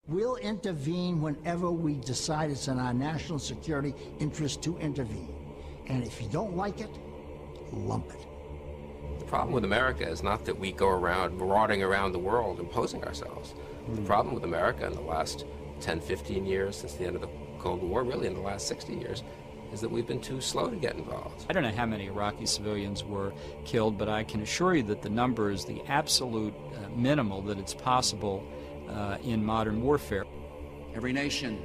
We'll intervene whenever we decide it's in our national security interest to intervene. And if you don't like it, lump it. The problem with America is not that we go around marauding around the world imposing ourselves. The problem with America in the last 10, 15 years since the end of the Cold War, really in the last 60 years, is that we've been too slow to get involved. I don't know how many Iraqi civilians were killed, but I can assure you that the number is the absolute minimal that it's possible in modern warfare. Every nation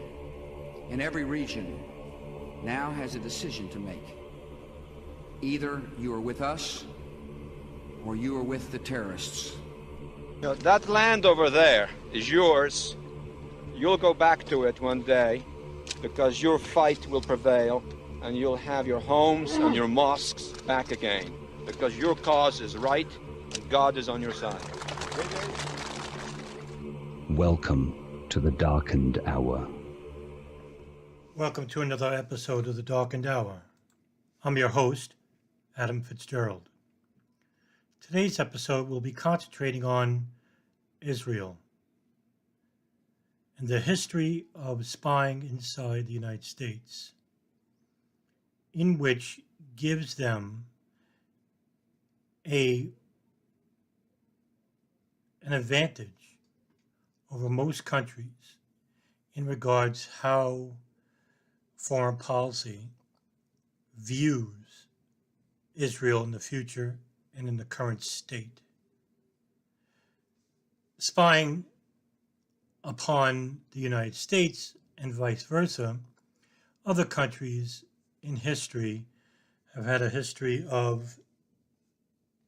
in every region now has a decision to make. Either you are with us or you are with the terrorists. You know, that land over there is yours. You'll go back to it one day because your fight will prevail and you'll have your homes and your mosques back again because your cause is right and God is on your side. Welcome to the Darkened Hour. Welcome to another episode of the Darkened Hour. I'm your host, Adam Fitzgerald. Today's episode will be concentrating on Israel and the history of spying inside the United States, in which gives them an advantage over most countries in regards how foreign policy views Israel in the future and in the current state. Spying upon the United States and vice versa, other countries in history have had a history of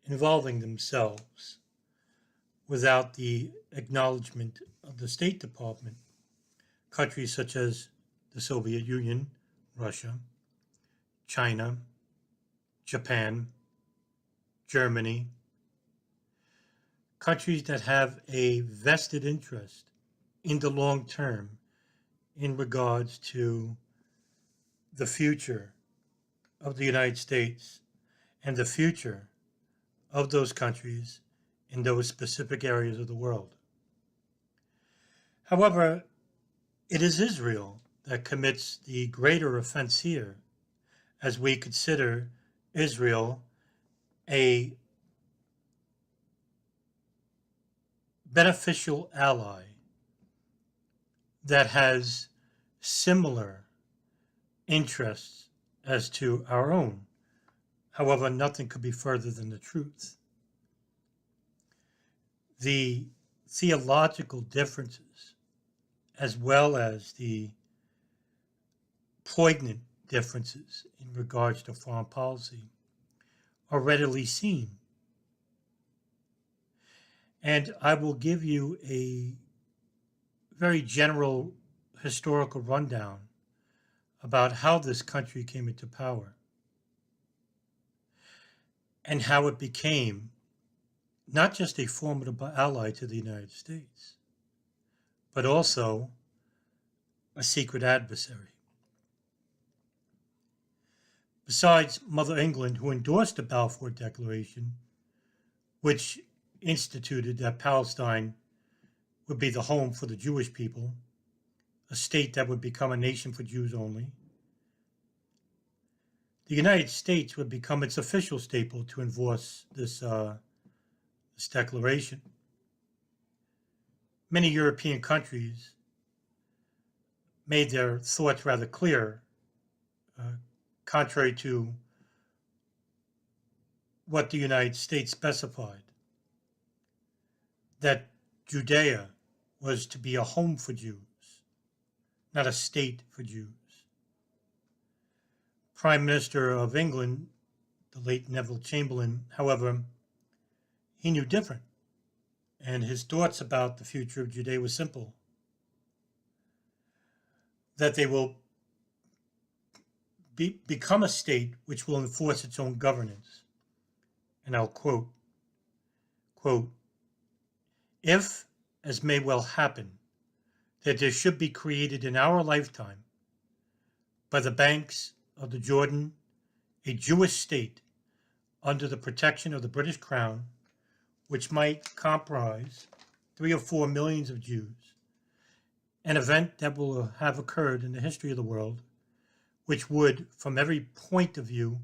involving themselves without the acknowledgement of the State Department. Countries such as the Soviet Union, Russia, China, Japan, Germany, countries that have a vested interest in the long term in regards to the future of the United States and the future of those countries in those specific areas of the world. However, it is Israel that commits the greater offense here, as we consider Israel a beneficial ally that has similar interests as to our own. However, nothing could be further than the truth. The theological differences, as well as the poignant differences in regards to foreign policy, are readily seen. And I will give you a very general historical rundown about how this country came into power and how it became not just a formidable ally to the United States, but also a secret adversary. Besides Mother England, who endorsed the Balfour Declaration, which instituted that Palestine would be the home for the Jewish people, a state that would become a nation for Jews only, the United States would become its official staple to enforce this declaration. Many European countries made their thoughts rather clear, contrary to what the United States specified, that Judea was to be a home for Jews, not a state for Jews. Prime Minister of England, the late Neville Chamberlain, however, he knew different, and his thoughts about the future of Judea were simple: that they will become a state which will enforce its own governance. And I'll quote, "If, as may well happen, that there should be created in our lifetime by the banks of the Jordan a Jewish state under the protection of the British Crown, which might comprise 3 or 4 millions of Jews, an event that will have occurred in the history of the world, which would, from every point of view,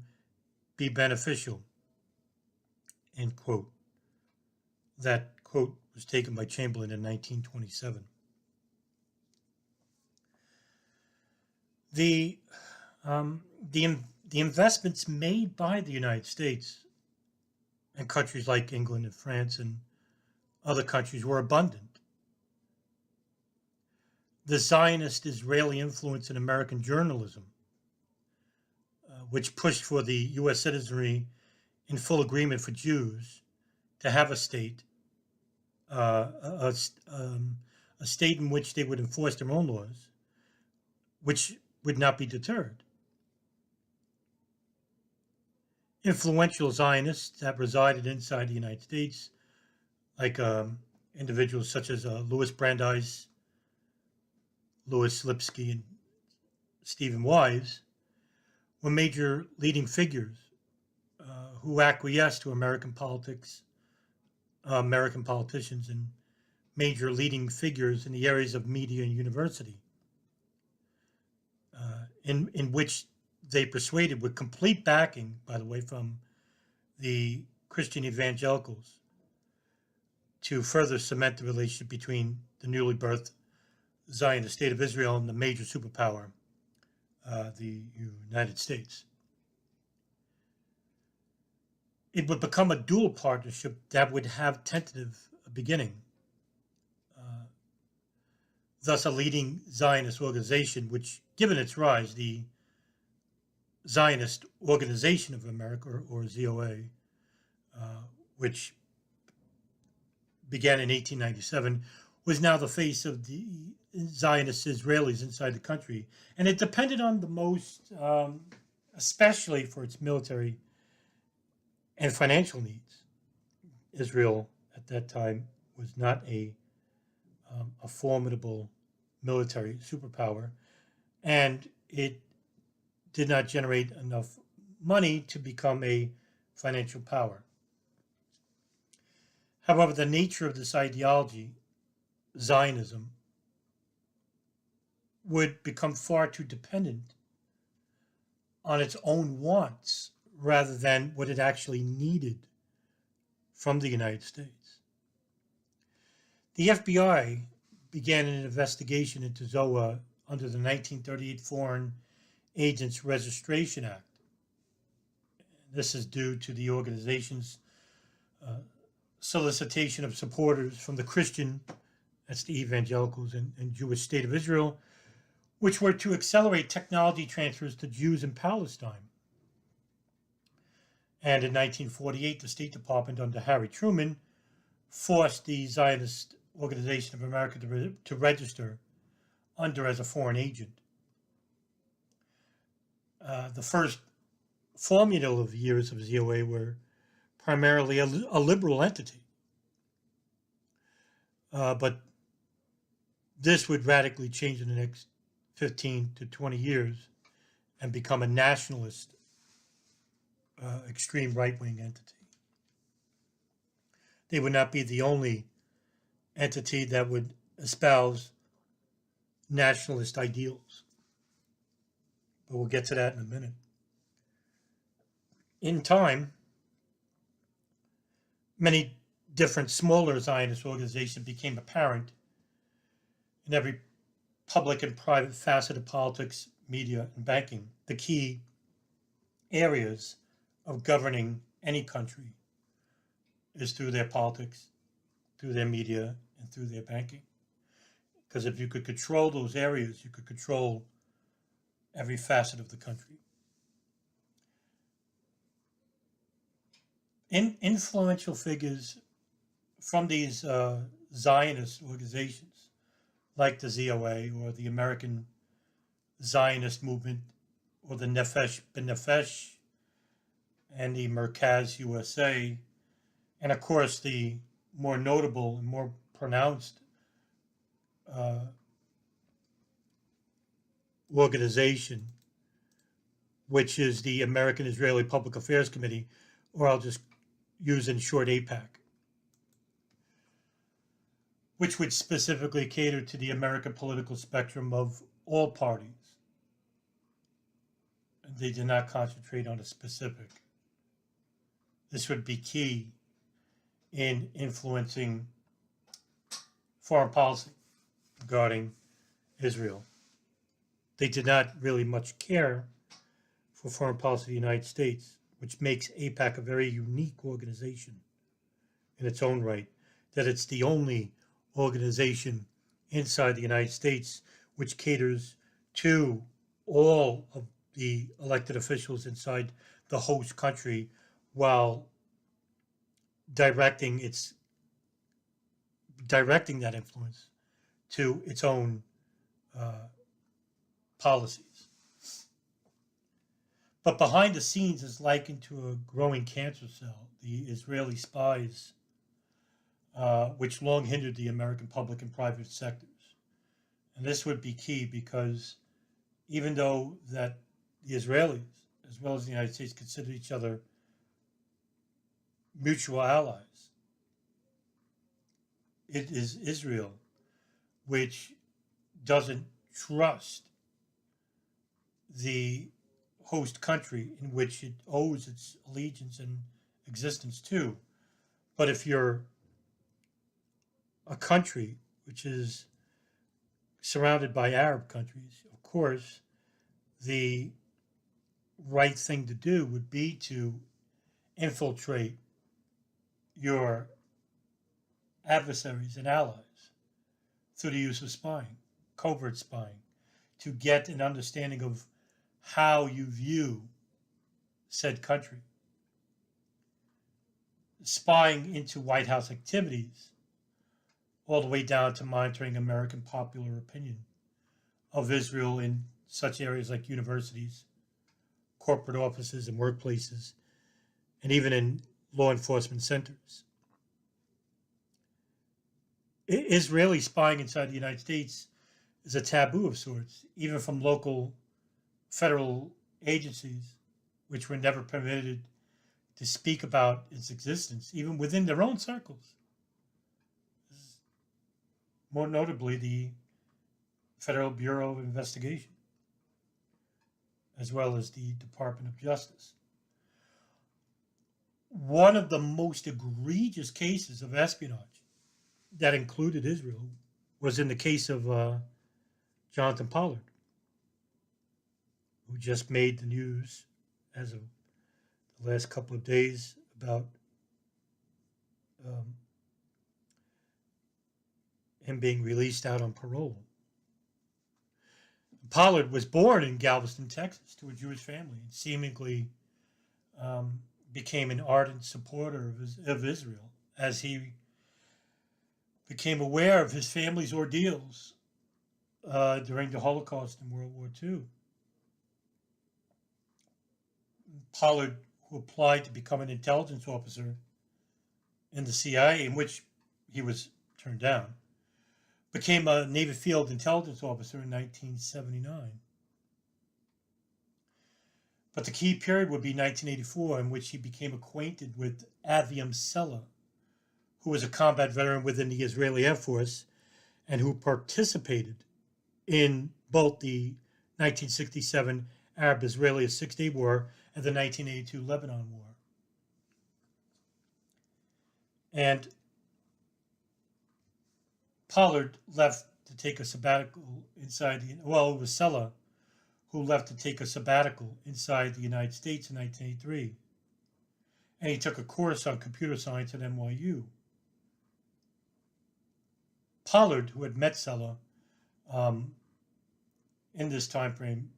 be beneficial, end quote. That quote was taken by Chamberlain in 1927. The investments made by the United States and countries like England and France and other countries were abundant. The Zionist Israeli influence in American journalism, which pushed for the U.S. citizenry in full agreement for Jews to have a state, a state in which they would enforce their own laws, which would not be deterred. Influential Zionists that resided inside the United States, like individuals such as Louis Brandeis, Louis Lipsky, and Stephen Wise, were major leading figures who acquiesced to American politics, American politicians, and major leading figures in the areas of media and university, in which they persuaded, with complete backing, by the way, from the Christian evangelicals, to further cement the relationship between the newly birthed Zionist state of Israel and the major superpower, the United States. It would become a dual partnership that would have tentative beginning. Thus, a leading Zionist organization, which, given its rise, the Zionist Organization of America, or ZOA, which began in 1897, was now the face of the Zionist Israelis inside the country. And it depended on the most, especially for its military and financial needs. Israel at that time was not a formidable military superpower, and it did not generate enough money to become a financial power. However, the nature of this ideology, Zionism, would become far too dependent on its own wants rather than what it actually needed from the United States. The FBI began an investigation into ZOA under the 1938 Foreign Agents Registration Act. This is due to the organization's solicitation of supporters from the Christian, that's the evangelicals, and Jewish state of Israel, which were to accelerate technology transfers to Jews in Palestine. And in 1948, the State Department under Harry Truman forced the Zionist Organization of America to register under as a foreign agent. The first formative years of ZOA were primarily a liberal entity. But this would radically change in the next 15 to 20 years and become a nationalist, extreme right-wing entity. They would not be the only entity that would espouse nationalist ideals. But we'll get to that in a minute. In time, many different smaller Zionist organizations became apparent in every public and private facet of politics, media, and banking, the key areas of governing any country is through their politics, through their media, and through their banking. Because if you could control those areas, you could control every facet of the country. Influential figures from these Zionist organizations, like the ZOA or the American Zionist Movement or the Nefesh B'Nefesh and the Merkaz USA, and of course the more notable and more pronounced organization, which is the American Israeli Public Affairs Committee, or I'll just use in short AIPAC, which would specifically cater to the American political spectrum of all parties. And they did not concentrate on a specific. This would be key in influencing foreign policy regarding Israel. They did not really much care for foreign policy of the United States, which makes AIPAC a very unique organization in its own right, that it's the only organization inside the United States which caters to all of the elected officials inside the host country while directing that influence to its own policies. But behind the scenes is likened to a growing cancer cell, the Israeli Spies, which long hindered the American public and private sectors. And this would be key because even though that the Israelis, as well as the United States, consider each other mutual allies, it is Israel which doesn't trust the host country in which it owes its allegiance and existence to. But if you're a country which is surrounded by Arab countries, of course, the right thing to do would be to infiltrate your adversaries and allies through the use of spying, covert spying, to get an understanding of how you view said country. Spying into White House activities, all the way down to monitoring American popular opinion of Israel in such areas like universities, corporate offices and workplaces, and even in law enforcement centers. Israeli spying inside the United States is a taboo of sorts, even from local federal agencies, which were never permitted to speak about its existence, even within their own circles. More notably, the Federal Bureau of Investigation, as well as the Department of Justice. One of the most egregious cases of espionage that included Israel was in the case of Johnathan Pollard, who just made the news as of the last couple of days about him being released out on parole. Pollard was born in Galveston, Texas, to a Jewish family, and seemingly became an ardent supporter of Israel as he became aware of his family's ordeals during the Holocaust and World War II. Pollard, who applied to become an intelligence officer in the CIA, in which he was turned down, became a Navy Field intelligence officer in 1979. But the key period would be 1984, in which he became acquainted with Aviam Sella, who was a combat veteran within the Israeli Air Force and who participated in both the 1967 Arab-Israeli Six-Day War and the 1982 Lebanon War. And Pollard left to take a sabbatical inside it was Sella who left to take a sabbatical inside the United States in 1983. And he took a course on computer science at NYU. Pollard, who had met Sella in this time frame,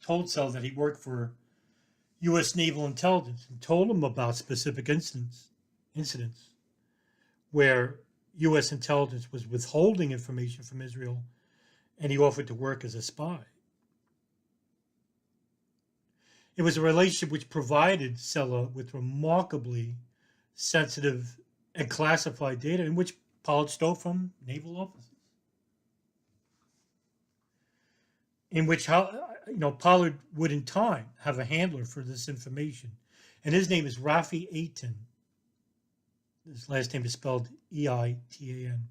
told Sella that he worked for U.S. Naval Intelligence and told him about specific incidents where U.S. intelligence was withholding information from Israel, and he offered to work as a spy. It was a relationship which provided Sella with remarkably sensitive and classified data in which Pollard stole from naval officers. In which Pollard would in time have a handler for this information. And his name is Rafi Eitan. His last name is spelled E-I-T-A-N.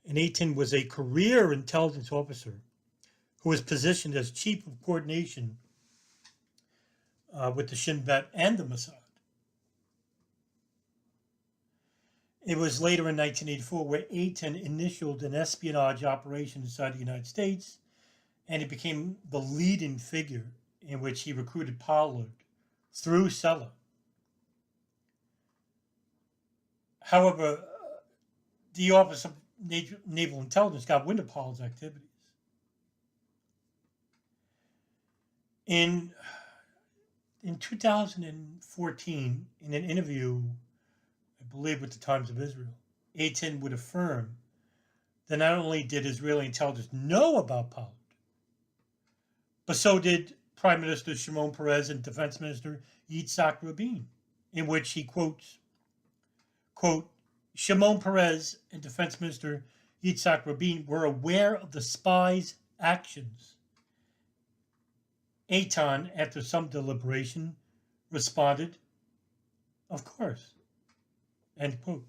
And Eitan was a career intelligence officer who was positioned as chief of coordination with the Shin Bet and the Mossad. It was later in 1984 where Eitan initialed an espionage operation inside the United States, and he became the leading figure in which he recruited Pollard through Sella. However, the Office of Naval Intelligence got wind of Pollard's activities. In 2014, in an interview, I believe with the Times of Israel, Eitan would affirm that not only did Israeli intelligence know about Pollard, but so did Prime Minister Shimon Peres and Defense Minister Yitzhak Rabin, in which he quotes, quote, Shimon Peres and Defense Minister Yitzhak Rabin were aware of the spies' actions. Eitan, after some deliberation, responded, of course, end quote.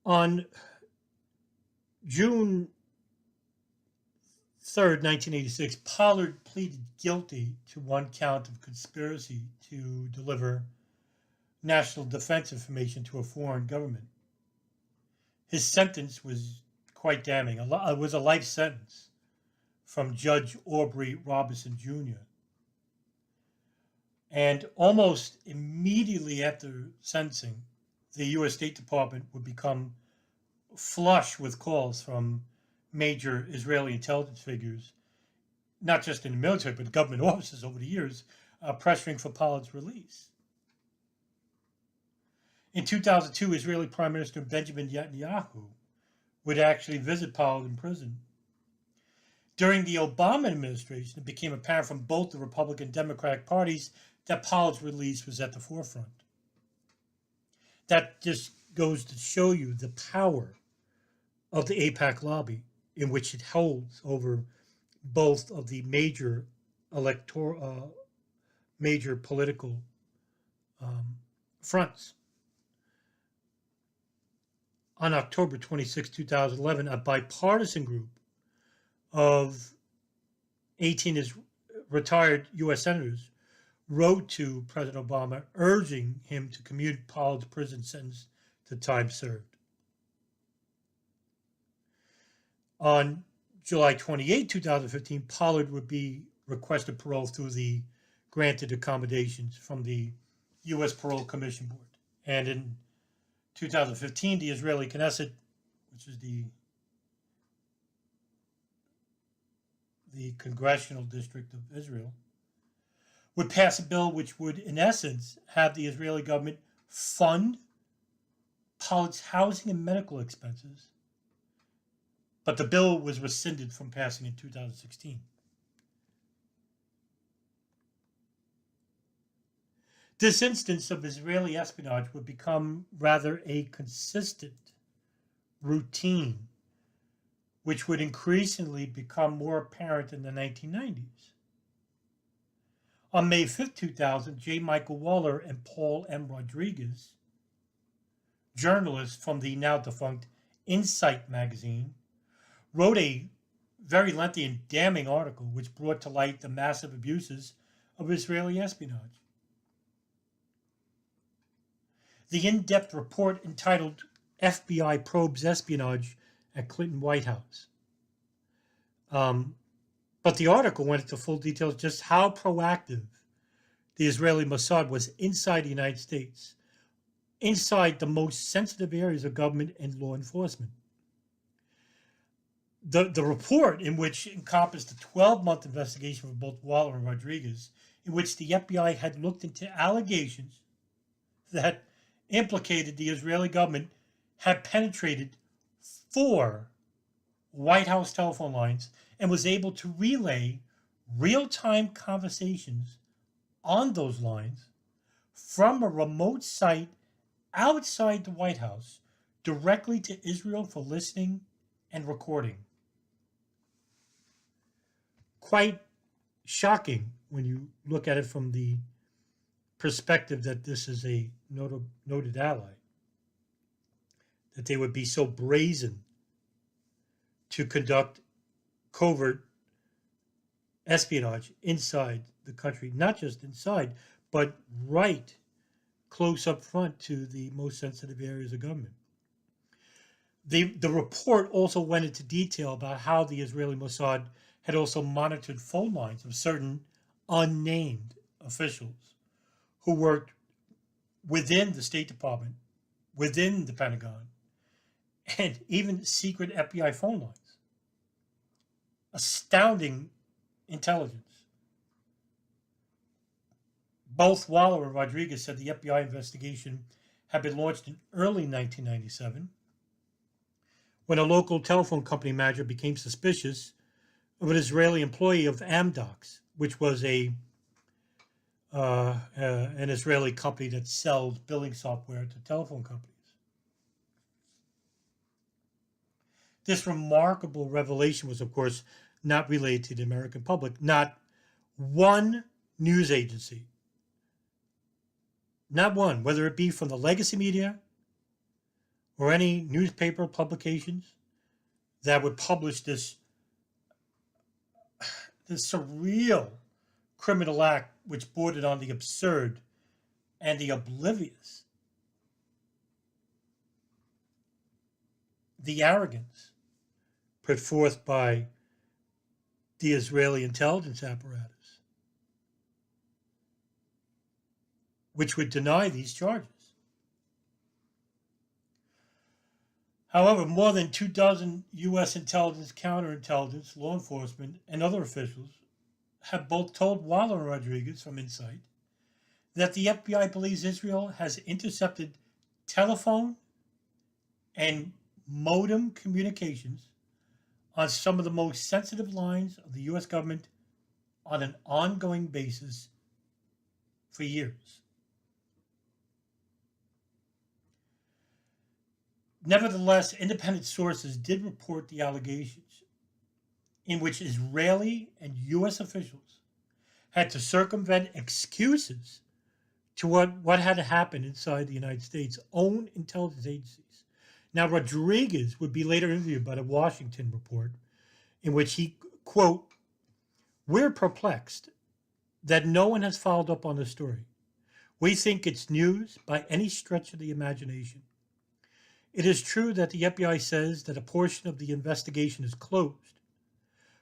On June 3rd, 1986, Pollard pleaded guilty to one count of conspiracy to deliver national defense information to a foreign government. His sentence was quite damning. It was a life sentence from Judge Aubrey Robinson Jr. And almost immediately after sentencing, the U.S. State Department would become flush with calls from major Israeli intelligence figures, not just in the military, but government offices over the years, pressuring for Pollard's release. In 2002, Israeli Prime Minister Benjamin Netanyahu would actually visit Pollard in prison. During the Obama administration, it became apparent from both the Republican and Democratic parties that Pollard's release was at the forefront. That just goes to show you the power of the AIPAC lobby, in which it holds over both of the major political fronts. On October 26, 2011, a bipartisan group of 18 retired U.S. senators wrote to President Obama urging him to commute Pollard's prison sentence to time served. On July 28, 2015, Pollard would be requested parole through the granted accommodations from the U.S. Parole Commission Board. And in 2015, the Israeli Knesset, which is the congressional district of Israel, would pass a bill which would, in essence, have the Israeli government fund Pollard's housing and medical expenses. But the bill was rescinded from passing in 2016. This instance of Israeli espionage would become rather a consistent routine, which would increasingly become more apparent in the 1990s. On May 5, 2000, J. Michael Waller and Paul M. Rodriguez, journalists from the now defunct Insight magazine, wrote a very lengthy and damning article which brought to light the massive abuses of Israeli espionage. The in-depth report entitled FBI Probes Espionage at Clinton White House. But the article went into full details just how proactive the Israeli Mossad was inside the United States, inside the most sensitive areas of government and law enforcement. The report, in which encompassed a 12-month investigation for both Waller and Rodriguez, in which the FBI had looked into allegations that implicated the Israeli government had penetrated 4 White House telephone lines and was able to relay real-time conversations on those lines from a remote site outside the White House directly to Israel for listening and recording. Quite shocking when you look at it from the perspective that this is a noted ally. that they would be so brazen to conduct covert espionage inside the country, not just inside, but right close up front to the most sensitive areas of government. The report also went into detail about how the Israeli Mossad had also monitored phone lines of certain unnamed officials who worked within the State Department, within the Pentagon, and even secret FBI phone lines. Astounding intelligence. Both Waller and Rodriguez said the FBI investigation had been launched in early 1997 when a local telephone company manager became suspicious of an Israeli employee of Amdocs, which was an Israeli company that sells billing software to telephone companies. This remarkable revelation was, of course, not relayed to the American public. Not one news agency, not one, whether it be from the legacy media or any newspaper publications that would publish this surreal criminal act which bordered on the absurd and the oblivious. The arrogance put forth by the Israeli intelligence apparatus, which would deny these charges. However, more than 24 U.S. intelligence, counterintelligence, law enforcement, and other officials have both told Waller and Rodriguez from Insight that the FBI believes Israel has intercepted telephone and modem communications on some of the most sensitive lines of the U.S. government on an ongoing basis for years. Nevertheless, independent sources did report the allegations in which Israeli and U.S. officials had to circumvent excuses to what had happened inside the United States' own intelligence agencies. Now, Rodriguez would be later interviewed by the Washington Report, in which he, quote, "We're perplexed that no one has followed up on the story. We think it's news by any stretch of the imagination. It is true that the FBI says that a portion of the investigation is closed,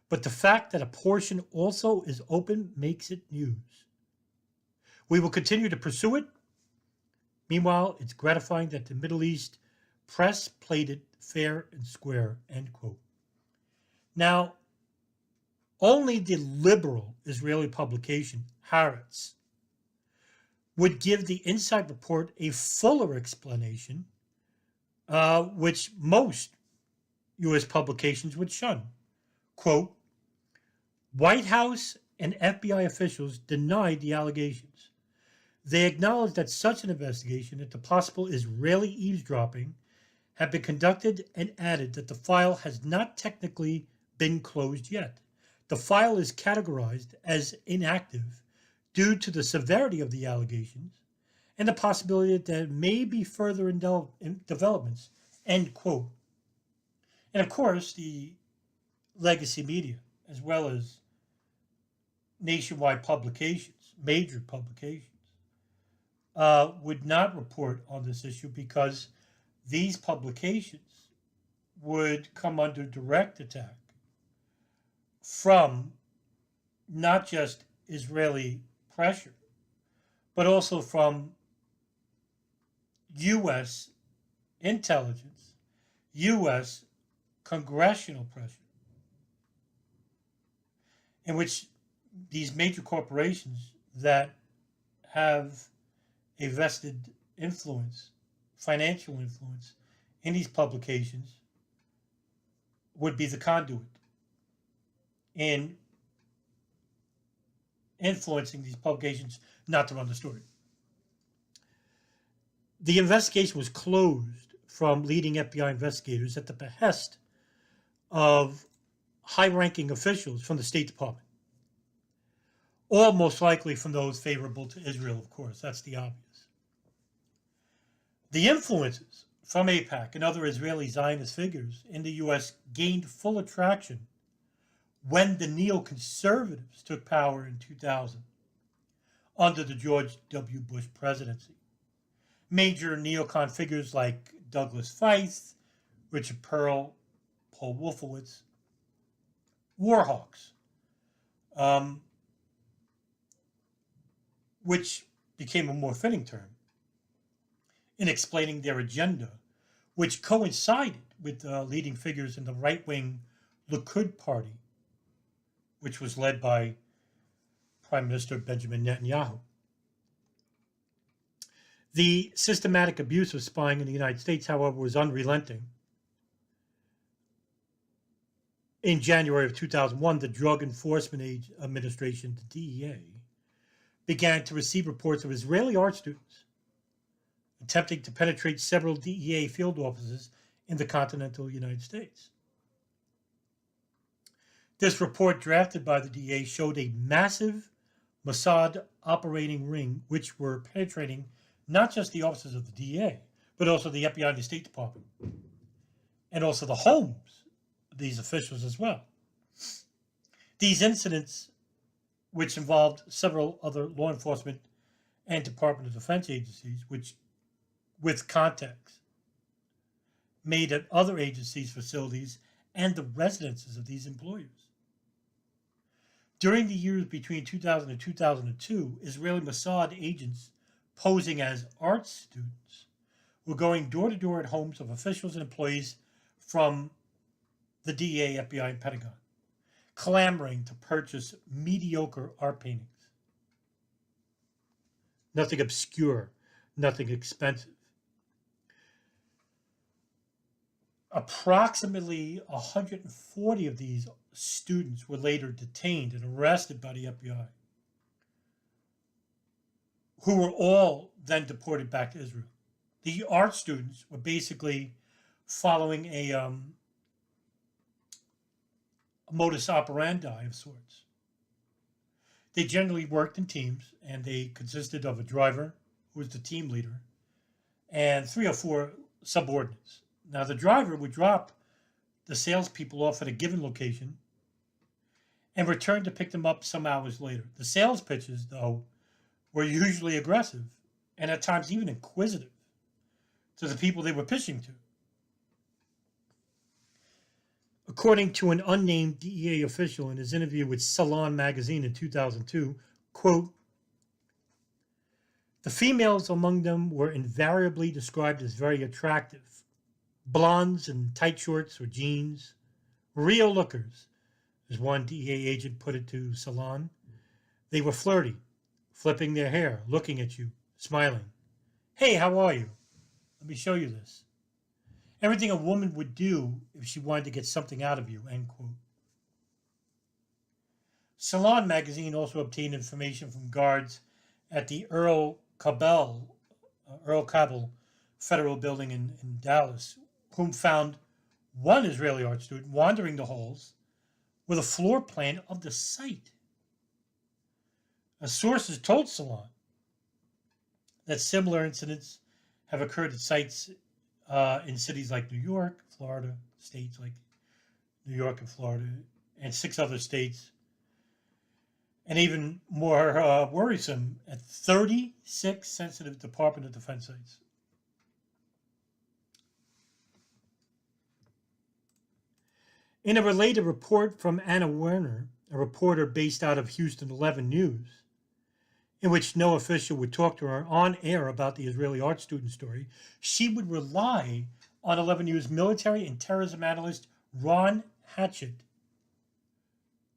but the fact that a portion also is open makes it news. We will continue to pursue it. Meanwhile, it's gratifying that the Middle East press played it fair and square," end quote. Now, only the liberal Israeli publication, Haaretz, would give the Insight report a fuller explanation, which most U.S. publications would shun. Quote, "White House and FBI officials denied the allegations. They acknowledged that such an investigation into possible Israeli eavesdropping had been conducted and added that the file has not technically been closed yet. The file is categorized as inactive due to the severity of the allegations and the possibility that there may be further developments," end quote. And of course, the legacy media, as well as nationwide publications, major publications, would not report on this issue because these publications would come under direct attack from not just Israeli pressure, but also from U.S. intelligence, U.S. congressional pressure, in which these major corporations that have a vested influence, financial influence, in these publications would be the conduit in influencing these publications not to run the story. The investigation was closed from leading FBI investigators at the behest of high-ranking officials from the State Department. All most likely from those favorable to Israel, of course. That's the obvious. The influences from AIPAC and other Israeli Zionist figures in the U.S. gained full attraction when the neoconservatives took power in 2000 under the George W. Bush presidency. Major neocon figures like Douglas Feith, Richard Perle, Paul Wolfowitz, warhawks, which became a more fitting term, in explaining their agenda, which coincided with leading figures in the right-wing Likud party, which was led by Prime Minister Benjamin Netanyahu. The systematic abuse of spying in the United States, however, was unrelenting. In January of 2001, the Drug Enforcement Administration, the DEA, began to receive reports of Israeli art students attempting to penetrate several DEA field offices in the continental United States. This report, drafted by the DEA, showed a massive Mossad operating ring which were penetrating not just the offices of the DEA, but also the FBI and the State Department, and also the homes of these officials as well. These incidents, which involved several other law enforcement and Department of Defense agencies, which, with context, made at other agencies' facilities and the residences of these employers. During the years between 2000 and 2002, Israeli Mossad agents posing as art students were going door to door at homes of officials and employees from the DEA, FBI, and Pentagon, clamoring to purchase mediocre art paintings. Nothing obscure, nothing expensive. Approximately 140 of these students were later detained and arrested by the FBI, who were all then deported back to Israel. The art students were basically following a modus operandi of sorts. They generally worked in teams, and they consisted of a driver, who was the team leader, and 3 or 4 subordinates. Now, the driver would drop the salespeople off at a given location and return to pick them up some hours later. The sales pitches, though, were usually aggressive and at times even inquisitive to the people they were pitching to. According to an unnamed DEA official in his interview with Salon magazine in 2002, quote, "The females among them were invariably described as very attractive, blondes in tight shorts or jeans, real lookers," as one DEA agent put it to Salon. "They were flirty, flipping their hair, looking at you, smiling. 'Hey, how are you? Let me show you this.' Everything a woman would do if she wanted to get something out of you," end quote. Salon magazine also obtained information from guards at the Earl Cabell Federal Building in Dallas, whom found one Israeli art student wandering the halls with a floor plan of the site. Sources told Salon that similar incidents have occurred at sites in cities like New York, Florida, states like New York and Florida, and 6 other states, and even more worrisome, at 36 sensitive Department of Defense sites. In a related report from Anna Werner, a reporter based out of Houston 11 News, in which no official would talk to her on air about the Israeli art student story, she would rely on 11 News military and terrorism analyst Ron Hatchett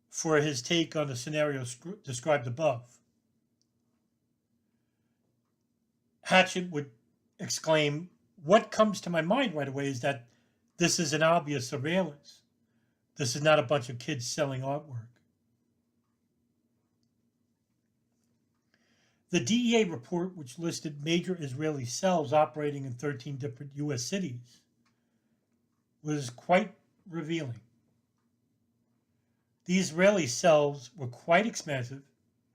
for his take on the scenario described above. Hatchett would exclaim, "What comes to my mind right away is that this is an obvious surveillance. This is not a bunch of kids selling artwork." The DEA report, which listed major Israeli cells operating in 13 different U.S. cities, was quite revealing. The Israeli cells were quite expansive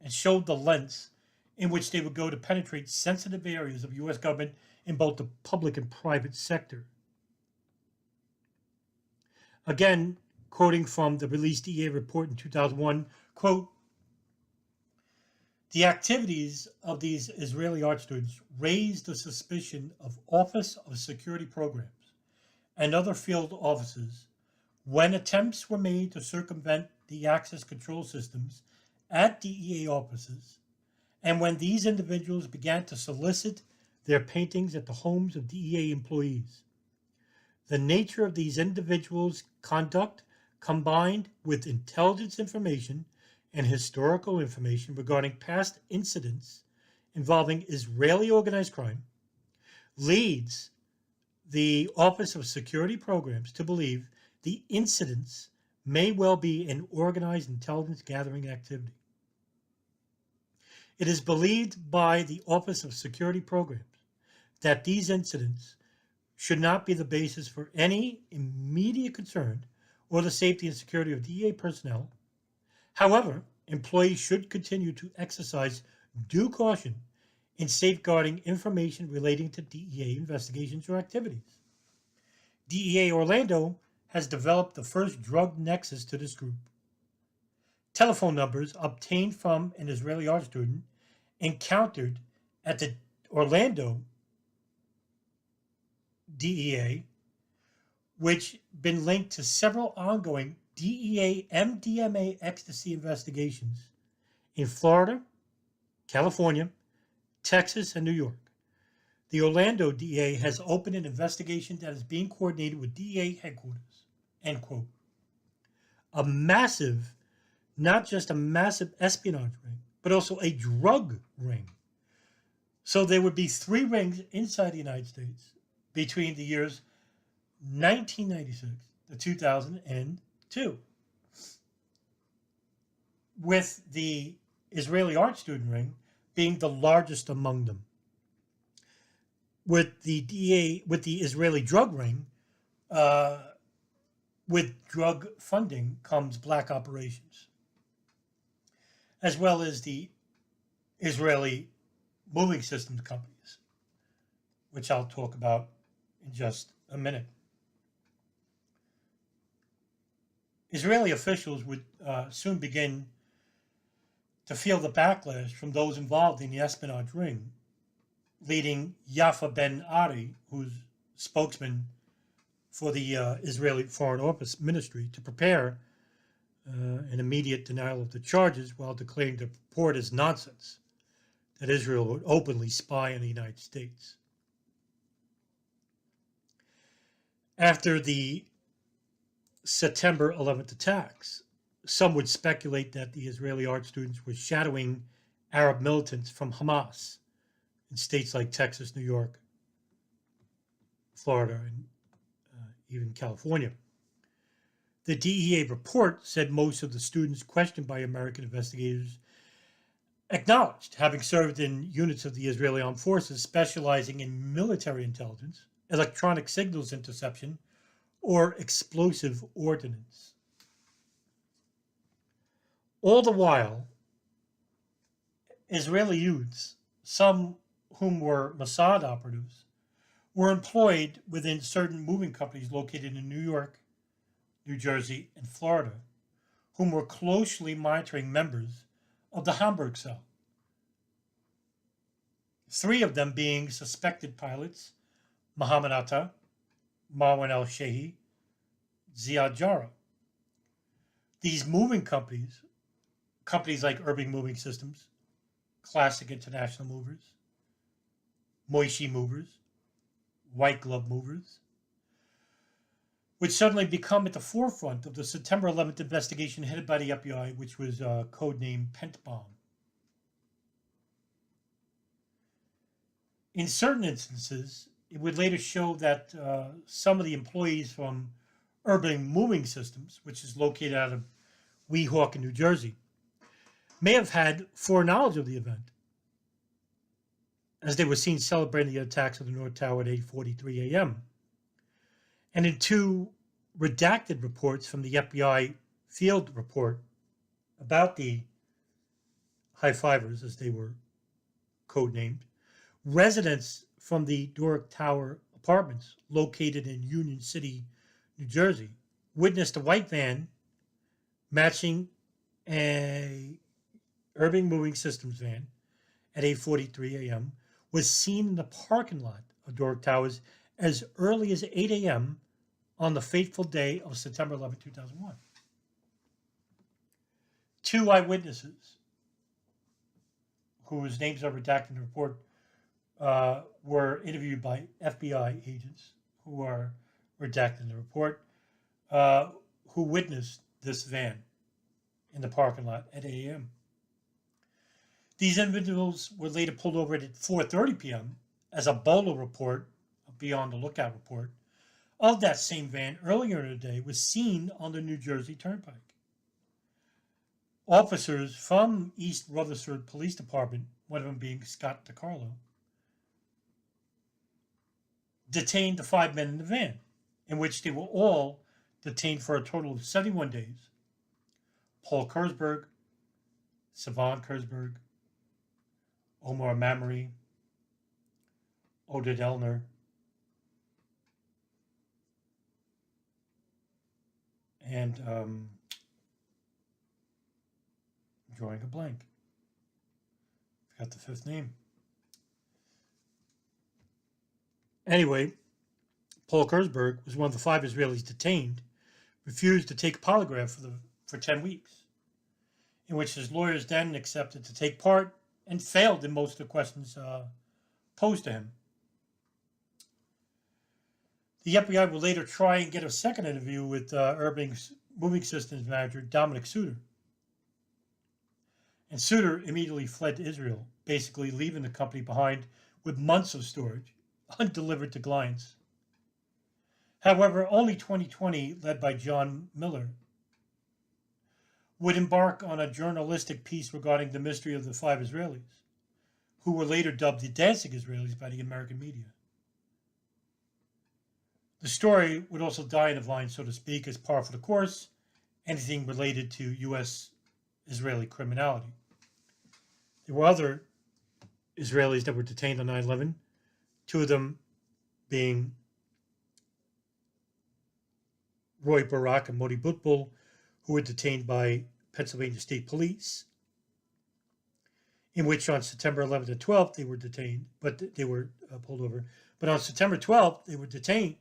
and showed the lengths in which they would go to penetrate sensitive areas of U.S. government in both the public and private sector. Again, quoting from the released DEA report in 2001, quote, "The activities of these Israeli art students raised the suspicion of Office of Security Programs and other field offices when attempts were made to circumvent the access control systems at DEA offices, and when these individuals began to solicit their paintings at the homes of DEA employees. The nature of these individuals' conduct, combined with intelligence information and historical information regarding past incidents involving Israeli organized crime, leads the Office of Security Programs to believe the incidents may well be an organized intelligence gathering activity. It is believed by the Office of Security Programs that these incidents should not be the basis for any immediate concern or the safety and security of DEA personnel. However, employees should continue to exercise due caution in safeguarding information relating to DEA investigations or activities. DEA Orlando has developed the first drug nexus to this group. Telephone numbers obtained from an Israeli art student encountered at the Orlando DEA, which been linked to several ongoing DEA MDMA ecstasy investigations in Florida, California, Texas, and New York. The Orlando DEA has opened an investigation that is being coordinated with DEA headquarters, end quote. A massive, not just a massive espionage ring, but also a drug ring. So there would be 3 rings inside the United States between the years 1996 to 2002, with the Israeli art student ring being the largest among them. With the Israeli drug ring, with drug funding comes black operations, as well as the Israeli moving systems companies, which I'll talk about in just a minute. Israeli officials would soon begin to feel the backlash from those involved in the espionage ring, leading Yafa Ben-Ari, who's spokesman for the Israeli Foreign Office Ministry, to prepare an immediate denial of the charges while declaring the report as nonsense, that Israel would openly spy on the United States. After the September 11th attacks, some would speculate that the Israeli art students were shadowing Arab militants from Hamas in states like Texas, New York, Florida, and even California. The DEA report said most of the students questioned by American investigators acknowledged having served in units of the Israeli armed forces specializing in military intelligence, electronic signals interception, or explosive ordnance. All the while, Israeli youths, some whom were Mossad operatives, were employed within certain moving companies located in New York, New Jersey, and Florida, whom were closely monitoring members of the Hamburg cell. 3 of them being suspected pilots: Mohammed Atta, Marwan al-Shehi, Ziad Jarrah. These moving companies like Urban Moving Systems, Classic International Movers, Moishi Movers, White Glove Movers, would suddenly become at the forefront of the September 11th investigation headed by the FBI, which was codenamed Pent Bomb. In certain instances, it would later show that some of the employees from Urban Moving Systems, which is located out of Weehawken, New Jersey, may have had foreknowledge of the event, as they were seen celebrating the attacks of the North Tower at 8:43 a.m. And in 2 redacted reports from the FBI field report about the high fivers, as they were codenamed, residents from the Doric Tower apartments located in Union City, New Jersey, witnessed a white van matching a Urban Moving Systems van at 8:43 a.m. was seen in the parking lot of Doric Towers as early as 8 a.m. on the fateful day of September 11, 2001. Two eyewitnesses, whose names are redacted in the report, were interviewed by FBI agents who are redacted in the report, who witnessed this van in the parking lot at 8 a.m. These individuals were later pulled over at 4:30 p.m. as a BOLA report, a Beyond the Lookout report, of that same van earlier in the day was seen on the New Jersey Turnpike. Officers from East Rutherford Police Department, one of them being Scott DiCarlo, detained the 5 men in the van, in which they were all detained for a total of 71 days. Paul Kurzberg, Savan Kurzberg, Omar Mamre, Oded Elner, and I'm drawing a blank. Forgot the fifth name. Anyway, Paul Kurzberg was one of the 5 Israelis detained, refused to take a polygraph for 10 weeks, in which his lawyers then accepted to take part and failed in most of the questions posed to him. The FBI will later try and get a second interview with Urban Moving Systems manager Dominic Suter. And Suter immediately fled to Israel, basically leaving the company behind with months of storage, undelivered to clients. However, only 2020, led by John Miller, would embark on a journalistic piece regarding the mystery of the 5 Israelis, who were later dubbed the Dancing Israelis by the American media. The story would also die in the vine, so to speak, as par for the course, anything related to U.S.-Israeli criminality. There were other Israelis that were detained on 9/11, 2 of them being Roy Barak and Modi Butbul, who were detained by Pennsylvania State Police, in which on September 11th and 12th they were detained, but they were pulled over. But on September 12th, they were detained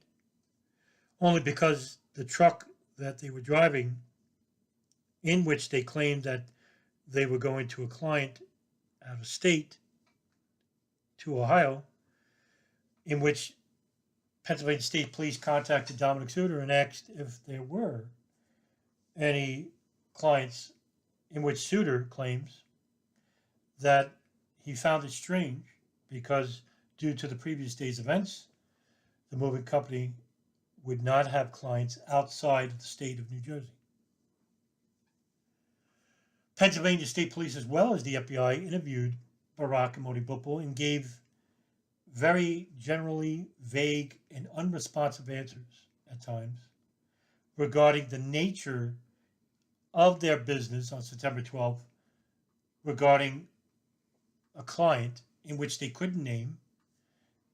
only because the truck that they were driving, in which they claimed that they were going to a client out of state to Ohio, in which Pennsylvania State Police contacted Dominic Suter and asked if there were any clients, in which Suter claims that he found it strange because due to the previous day's events, the moving company would not have clients outside of the state of New Jersey. Pennsylvania State Police, as well as the FBI, interviewed Barak and Modi Butbul and gave very generally vague and unresponsive answers at times regarding the nature of their business on September 12th regarding a client in which they couldn't name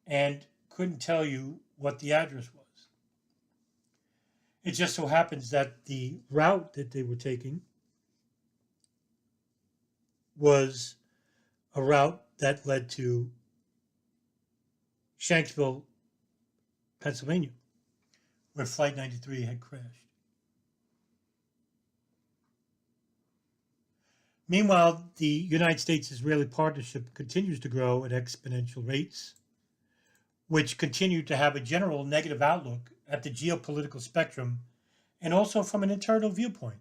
and couldn't tell you what the address was. It just so happens that the route that they were taking was a route that led to Shanksville, Pennsylvania, where Flight 93 had crashed. Meanwhile, the United States-Israeli partnership continues to grow at exponential rates, which continue to have a general negative outlook at the geopolitical spectrum and also from an internal viewpoint.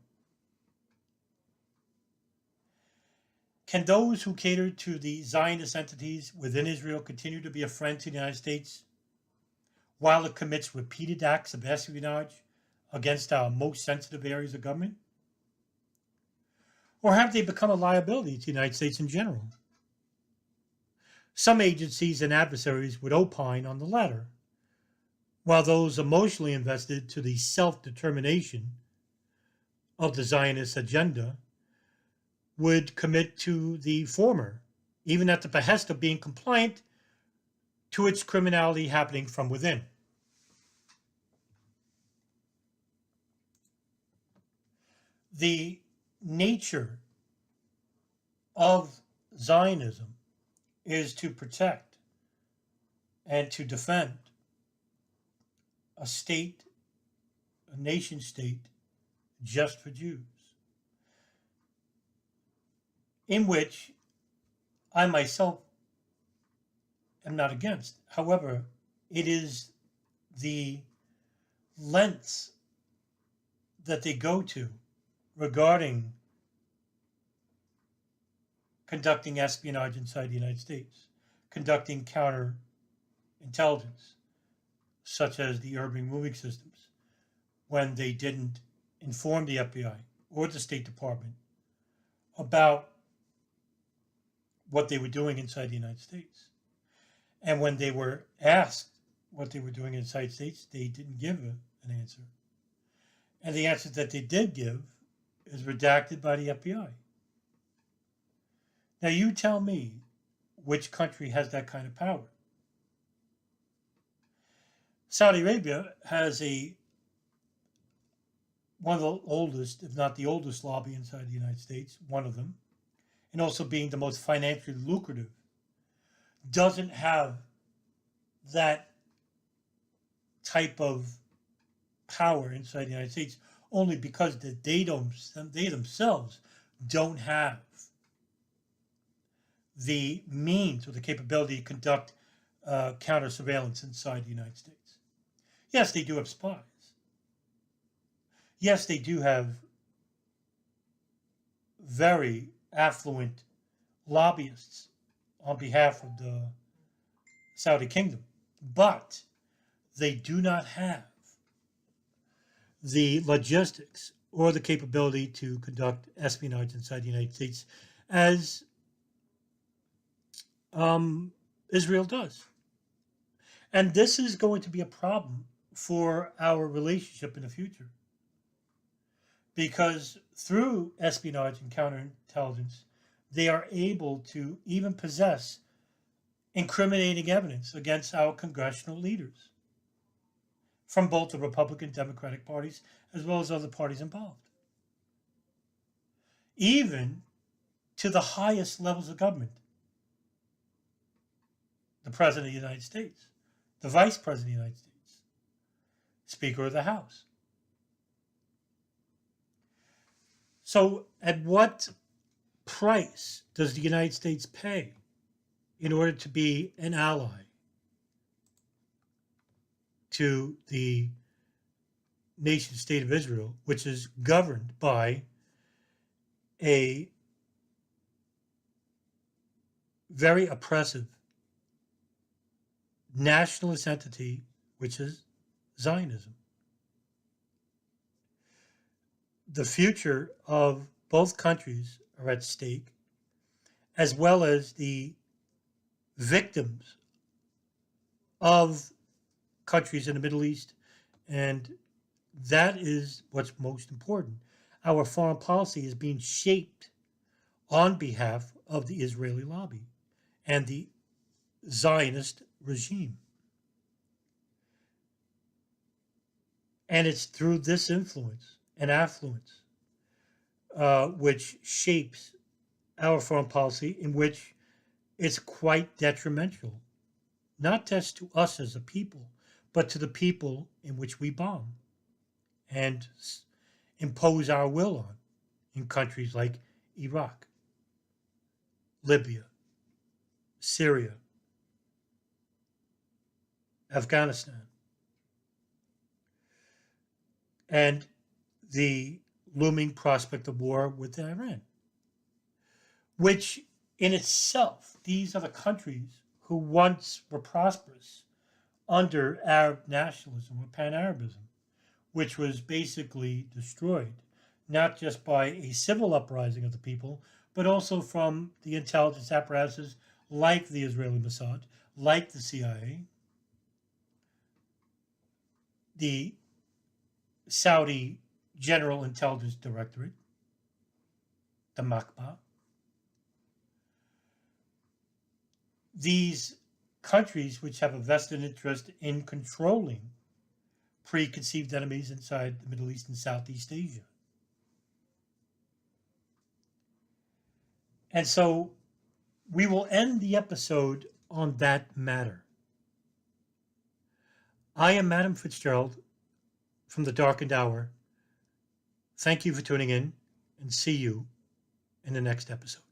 Can those who cater to the Zionist entities within Israel continue to be a friend to the United States while it commits repeated acts of espionage against our most sensitive areas of government? Or have they become a liability to the United States in general? Some agencies and adversaries would opine on the latter, while those emotionally invested to the self-determination of the Zionist agenda would commit to the former, even at the behest of being compliant to its criminality happening from within. The nature of Zionism is to protect and to defend a state, a nation state, just for Jews, in which I myself am not against. However, it is the lengths that they go to regarding conducting espionage inside the United States, conducting counterintelligence, such as the urban moving systems, when they didn't inform the FBI or the State Department about what they were doing inside the United States. And when they were asked what they were doing inside the States, they didn't give an answer. And the answer that they did give is redacted by the FBI. Now you tell me which country has that kind of power. Saudi Arabia has one of the oldest, if not the oldest lobby inside the United States, one of them, and also being the most financially lucrative, doesn't have that type of power inside the United States, only because they themselves don't have the means or the capability to conduct counter surveillance inside the United States. Yes, they do have spies. Yes, they do have very affluent lobbyists on behalf of the Saudi kingdom, but they do not have the logistics or the capability to conduct espionage inside the United States as Israel does. And this is going to be a problem for our relationship in the future. Because through espionage and counterintelligence, they are able to even possess incriminating evidence against our congressional leaders from both the Republican, Democratic parties, as well as other parties involved. Even to the highest levels of government. The President of the United States, the Vice President of the United States, Speaker of the House. So at what price does the United States pay in order to be an ally to the nation state of Israel, which is governed by a very oppressive nationalist entity, which is Zionism? The future of both countries are at stake, as well as the victims of countries in the Middle East, and that is what's most important. Our foreign policy is being shaped on behalf of the Israeli lobby and the Zionist regime. And it's through this influence and affluence which shapes our foreign policy, in which it's quite detrimental, not just to us as a people, but to the people in which we bomb and impose our will on in countries like Iraq, Libya, Syria, Afghanistan, and the looming prospect of war with Iran, which in itself, these are the countries who once were prosperous under Arab nationalism or pan-Arabism, which was basically destroyed, not just by a civil uprising of the people, but also from the intelligence apparatuses like the Israeli Mossad, like the CIA, the Saudi General Intelligence Directorate, the Makba. These countries which have a vested interest in controlling preconceived enemies inside the Middle East and Southeast Asia. And so we will end the episode on that matter. I am Madam Fitzgerald from the Darkened Hour. Thank you for tuning in, and see you in the next episode.